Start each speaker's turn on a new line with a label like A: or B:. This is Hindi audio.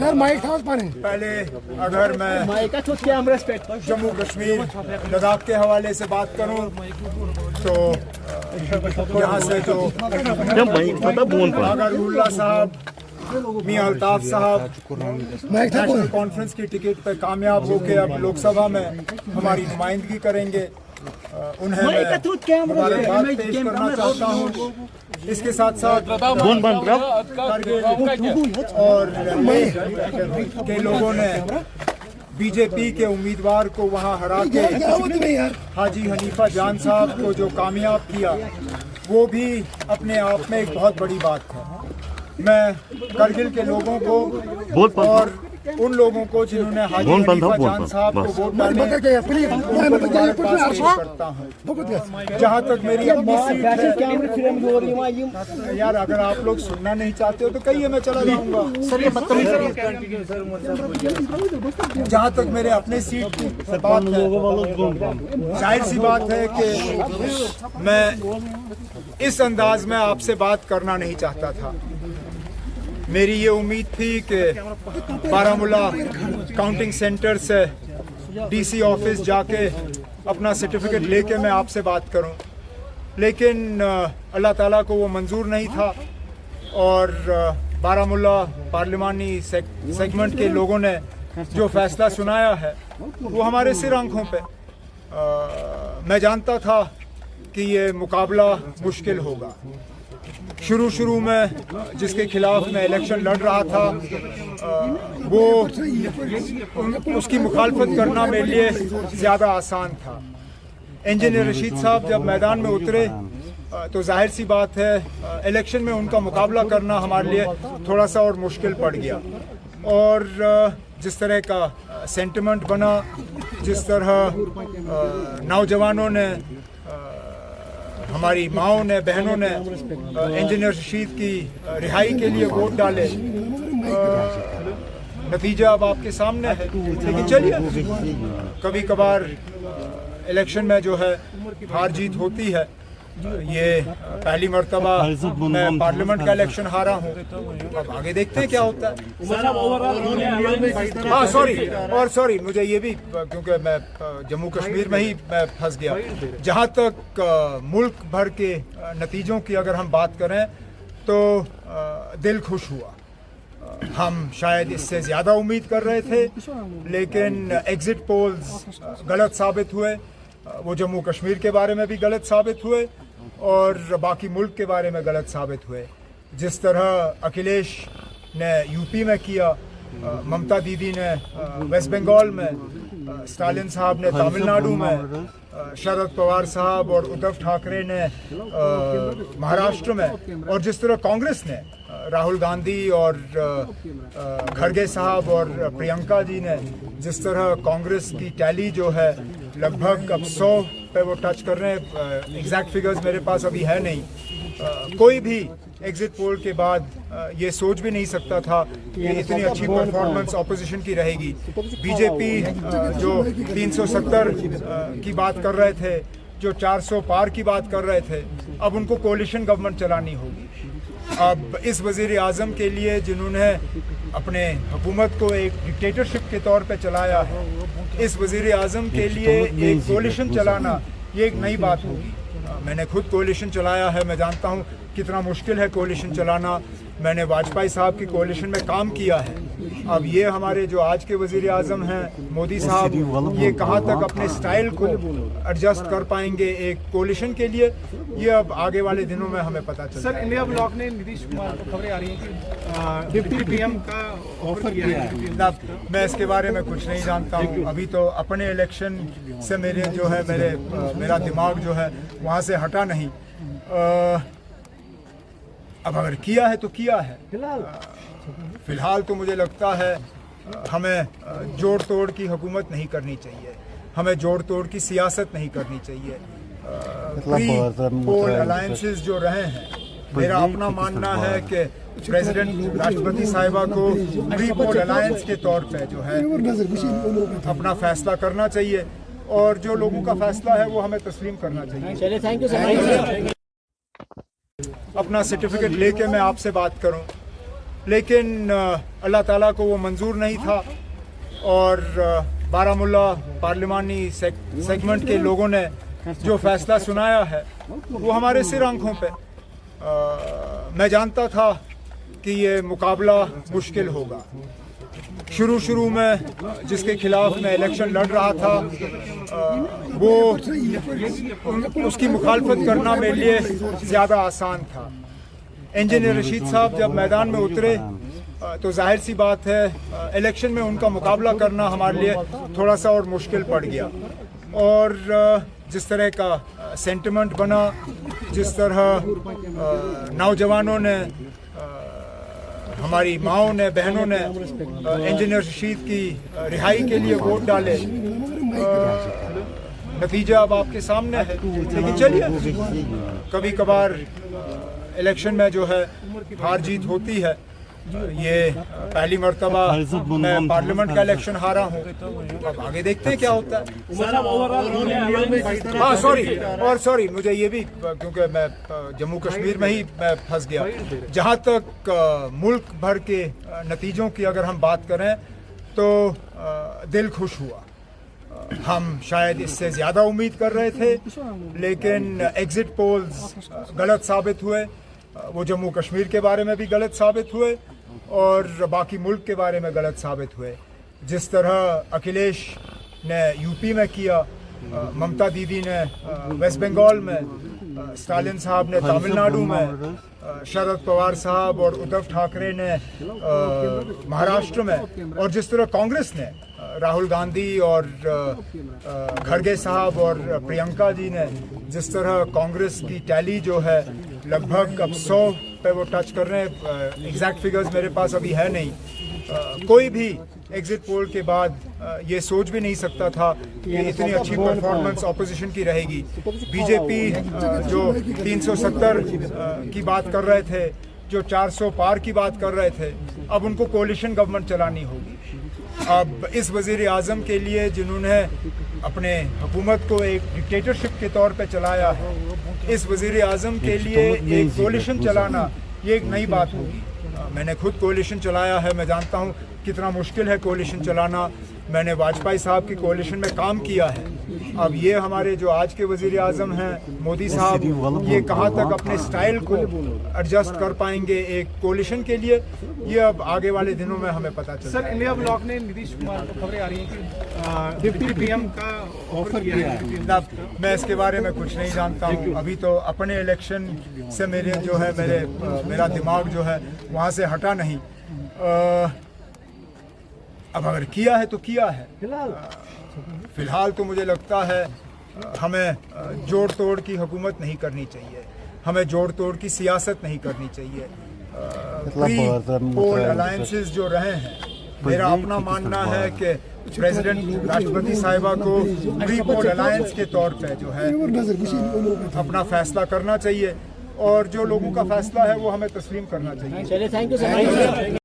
A: पहले अगर मैं जम्मू कश्मीर लद्दाख के हवाले से बात करूं तो यहाँ से जो अगरुल्ला साहब, मियां अल्ताफ साहब नेशनल कॉन्फ्रेंस की टिकट पर कामयाब होकर अब लोकसभा में हमारी नुमाइंदगी करेंगे, उन्हें मैं मुबारकबाद पेश करना चाहता हूँ। इसके साथ साथ और के लोगों ने बीजेपी के उम्मीदवार को वहां हरा के हाजी हनीफा जान साहब को जो कामयाब किया, वो भी अपने आप में एक बहुत बड़ी बात है। मैं करगिल के लोगों को और उन लोगों को जिन्होंने हाजी हनीफा जान साहब को वोट डाले करता हूँ। जहाँ तक मेरी अपनी सीट है, यार अगर आप लोग सुनना नहीं चाहते हो तो कहिए, मैं चला जाऊंगा। जहाँ तक मेरे अपने सीट की बात है, जाहिर सी बात है कि मैं इस अंदाज में आपसे बात करना नहीं चाहता था। मेरी ये उम्मीद थी कि बारामूला काउंटिंग सेंटर से डीसी ऑफिस जाके अपना सर्टिफिकेट लेके मैं आपसे बात करूं, लेकिन अल्लाह ताला को वो मंजूर नहीं था और बारामूला पार्लिमानी सेगमेंट के लोगों ने जो फैसला सुनाया है वो हमारे सिर आंखों पे। मैं जानता था कि ये मुकाबला मुश्किल होगा। शुरू में जिसके खिलाफ मैं इलेक्शन लड़ रहा था, वो उसकी मुखालफत करना मेरे लिए ज़्यादा आसान था। इंजीनियर रशीद साहब जब मैदान में उतरे तो जाहिर सी बात है इलेक्शन में उनका मुकाबला करना हमारे लिए थोड़ा सा और मुश्किल पड़ गया। और जिस तरह का सेंटिमेंट बना, जिस तरह नौजवानों ने, हमारी माओं ने, बहनों ने इंजीनियर रशीद की रिहाई के लिए वोट डाले, नतीजा अब आपके सामने है। लेकिन चलिए, कभी कभार इलेक्शन में जो है हार जीत होती है। ये पहली मर्तबा मैं पार्लियामेंट का इलेक्शन हारा हूँ, अब आगे देखते हैं क्या होता है। हाँ सॉरी, मुझे ये भी, क्योंकि मैं जम्मू कश्मीर में ही मैं फंस गया। जहाँ तक मुल्क भर के नतीजों की अगर हम बात करें तो दिल खुश हुआ। हम शायद इससे ज़्यादा उम्मीद कर रहे थे, लेकिन एग्जिट पोल्स गलत साबित हुए। वो जम्मू कश्मीर के बारे में भी गलत साबित हुए और बाकी मुल्क के बारे में गलत साबित हुए। जिस तरह अखिलेश ने यूपी में किया, ममता दीदी ने वेस्ट बंगाल में, स्टालिन साहब ने तमिलनाडु में, शरद पवार साहब और उद्धव ठाकरे ने महाराष्ट्र में, और जिस तरह कांग्रेस ने राहुल गांधी और खड़गे साहब और प्रियंका जी ने, जिस तरह कांग्रेस की टैली जो है लगभग अब 100 पे वो टच कर रहे हैं। एग्जैक्ट फिगर्स मेरे पास अभी है नहीं। कोई भी एग्जिट पोल के बाद ये सोच भी नहीं सकता था कि इतनी अच्छी परफॉर्मेंस ऑपोजिशन की रहेगी। बीजेपी जो 370 की बात कर रहे थे, जो 400 पार की बात कर रहे थे, अब उनको कोalition गवर्नमेंट चलानी होगी। अब इस वज़ीर आज़म के लिए, जिन्होंने अपने हुकूमत को एक डिक्टेटरशिप के तौर पे चलाया है, इस वज़ीर आज़म के लिए एक कोalition चलाना ये एक नई बात होगी। मैंने खुद कोalition चलाया है, मैं जानता हूँ कितना मुश्किल है कोalition चलाना। मैंने वाजपेयी साहब की कोalition में काम किया है। अब ये हमारे जो आज के वज़ीर आज़म हैं मोदी साहब, ये कहाँ तक अपने स्टाइल को एडजस्ट कर पाएंगे एक कोalition के लिए, ये अब आगे वाले दिनों में हमें पता चलेगा।
B: सर, इंडिया ब्लॉक ने नीतीश कुमार को खबरें आ रही हैं कि डिप्टी पीएम का ऑफर किया है।
A: मैं इसके बारे में कुछ नहीं जानता हूँ। अभी तो अपने इलेक्शन से मेरा दिमाग जो है वहाँ से हटा नहीं। अब अगर किया है तो किया है। फिलहाल तो मुझे लगता है हमें जोड़ तोड़ की हुकूमत नहीं करनी चाहिए, हमें जोड़ तोड़ की सियासत नहीं करनी चाहिए। प्री पोल अलायंसेस जो रहे हैं, मेरा अपना मानना है कि प्रेसिडेंट राष्ट्रपति साहिबा को प्री पोल अलायंस के तौर पे जो है अपना फैसला करना चाहिए, और जो लोगों का फैसला है वो हमें तस्लीम करना चाहिए।
C: चलिए, थैंक यू सर।
A: अपना सर्टिफिकेट लेके मैं आपसे बात करूं, लेकिन अल्लाह ताला को वो मंजूर नहीं था और बारामुल्ला पार्लिमानी सेगमेंट के लोगों ने जो फैसला सुनाया है वो हमारे सिर आंखों पे। मैं जानता था कि ये मुकाबला मुश्किल होगा। शुरू में जिसके खिलाफ मैं इलेक्शन लड़ रहा था वो उसकी मुखालफत करना मेरे लिए ज़्यादा आसान था। इंजीनियर रशीद साहब जब मैदान में उतरे तो जाहिर सी बात है इलेक्शन में उनका मुकाबला करना हमारे लिए थोड़ा सा और मुश्किल पड़ गया। और जिस तरह का सेंटिमेंट बना, जिस तरह नौजवानों ने, हमारी माओं ने, बहनों ने इंजीनियर रशीद की रिहाई के लिए वोट डाले, नतीजा अब आपके सामने है। लेकिन चलिए, कभी कभार इलेक्शन में जो है हार जीत होती है। ये पहली मर्तबा मैं पार्लियामेंट का इलेक्शन हारा हूँ, अब आगे देखते हैं क्या होता है। हाँ सॉरी, मुझे ये भी, क्योंकि मैं जम्मू कश्मीर में ही मैं फंस गया। जहाँ तक मुल्क भर के नतीजों की अगर हम बात करें तो दिल खुश हुआ। हम शायद इससे ज़्यादा उम्मीद कर रहे थे, लेकिन एग्जिट पोल्स गलत साबित हुए। वो जम्मू कश्मीर के बारे में भी गलत साबित हुए और बाकी मुल्क के बारे में गलत साबित हुए। जिस तरह अखिलेश ने यूपी में किया, ममता दीदी ने वेस्ट बंगाल में, स्टालिन साहब ने तमिलनाडु में, शरद पवार साहब और उद्धव ठाकरे ने महाराष्ट्र में, और जिस तरह कांग्रेस ने राहुल गांधी और खड़गे साहब और प्रियंका जी ने, जिस तरह कांग्रेस की टैली जो है लगभग अब 100 पे वो टच कर रहे हैं। एग्जैक्ट फिगर्स मेरे पास अभी है नहीं। कोई भी एग्जिट पोल के बाद ये सोच भी नहीं सकता था कि इतनी अच्छी परफॉर्मेंस ऑपोजिशन की रहेगी। बीजेपी जो 370 की बात कर रहे थे, जो 400 पार की बात कर रहे थे, अब उनको कोलिशन गवर्नमेंट चलानी होगी। अब इस वज़ीर आज़म के लिए, जिन्होंने अपने हुकूमत को एक डिक्टेटरशिप के तौर पे चलाया है, इस वज़ीर आज़म के लिए एक कोलिशन चलाना ये एक नई बात होगी। मैंने खुद कोलिशन चलाया है, मैं जानता हूँ कितना मुश्किल है कोलिशन चलाना। मैंने वाजपेयी साहब की कोलिशन में काम किया है। अब ये हमारे जो आज के वज़ीर आज़म हैं मोदी साहब, ये कहाँ तक अपने स्टाइल को एडजस्ट कर पाएंगे एक कोलिशन के लिए, ये अब आगे वाले दिनों में हमें पता चलेगा।
B: सर, इंडिया ब्लॉक ने नीतीश कुमार को खबरें आ रही हैं कि डिप्टी पीएम का ऑफर किया है।
A: मैं इसके बारे में कुछ नहीं जानता हूँ। अभी तो अपने इलेक्शन से मेरा दिमाग जो है वहाँ से हटा नहीं। अब अगर किया है तो किया है। फिलहाल तो मुझे लगता है हमें जोड़ तोड़ की हुकूमत नहीं करनी चाहिए, हमें जोड़ तोड़ की सियासत नहीं करनी चाहिए। प्री पोल अलायंसेस जो रहे हैं, मेरा अपना मानना है कि प्रेसिडेंट राष्ट्रपति साहिबा को प्री पोल अलायंस के तौर पे जो है अपना फैसला करना चाहिए, और जो लोगों का फैसला है वो हमें तस्लीम करना चाहिए।
C: चलिए, थैंक यू सर।